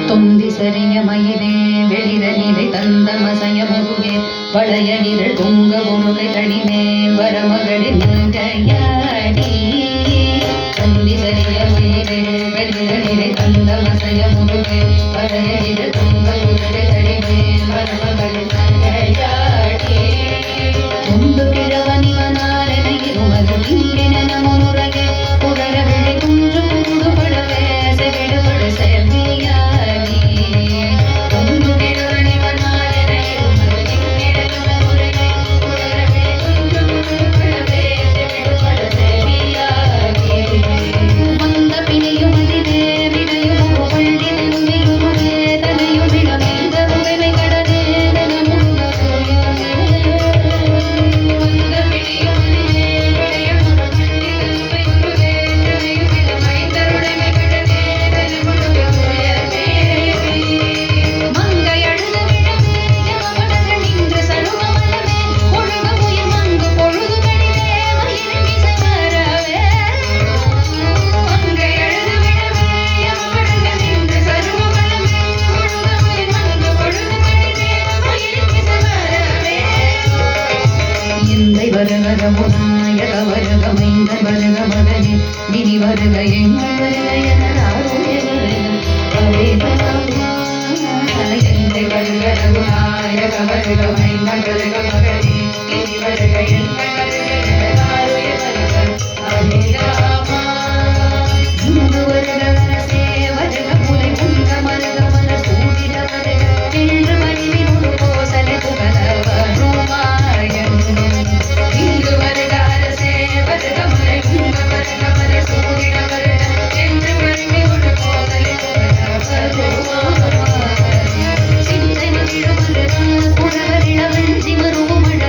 தொந்திசரிய மயிரே வெளிர நிறை தந்த மசய முருகே வளைய நிரள் துங்க முருகை தடிமேல் வரமகளிர் மங்கையாடி. தொந்திசரிய மயிரே வெளிர நிறை தந்த மசய முருகே வளைய நிரள் துங்க முருகை தடிமேல் வரமகளிர் மங்கையாடி. துண்டு கிழவனிவனாரன இருமது இங்கின முருகே புகழ விழி குஞ்சு புதுபடவே செவிடுபட செவ்வியா. வருக வருக மைந்த வருக மகனே விதி வருக எங்கள் வருக எனதாருடைய வருக ரகுநாயக வருக மைந்த வருக மகனே விதி வருக எங்கள் வருக எனதாருடைய இந்து வருக அரசே வருக புலை உங்க மருக மர சூடிட வருக என்று மணிவின் ஒரு கோசலை புகழ வருமாயன். இந்து வருக அரசே வருக முறை உங்க வருக மர சூடிட வருக என்று மணிவின் ஒரு கோசலை புகழ வருமாயன். சிந்தை மகிழ வருக புலவரிட வெஞ்சி மருமழ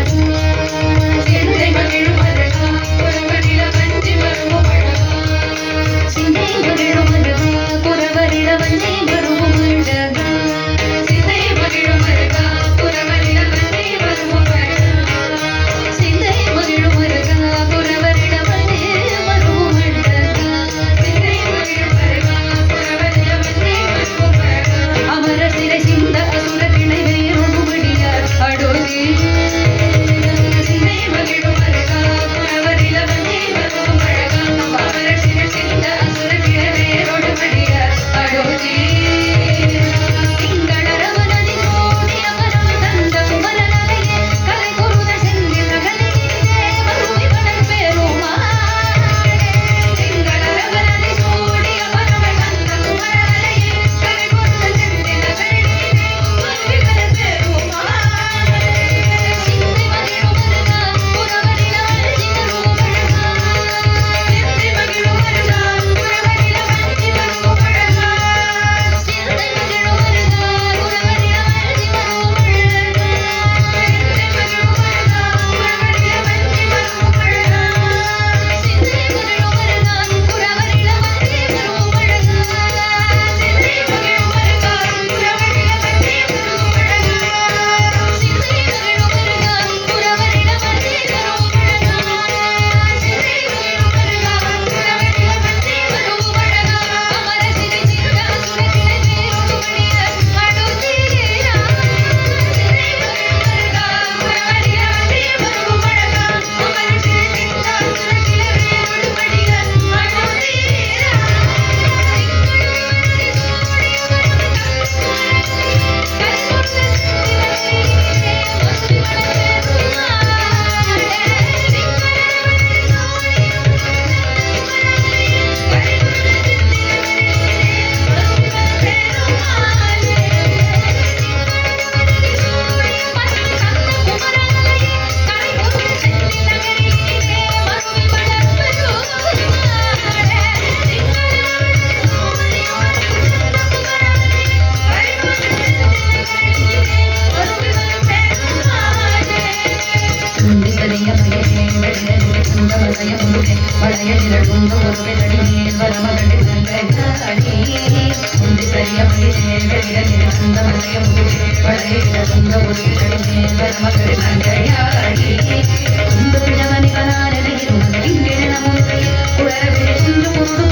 துங்க ஒளியே மகள் நங்கையாடி துண்டு பிணவனி கனாரதி குளர விழி குண்டு குண்டு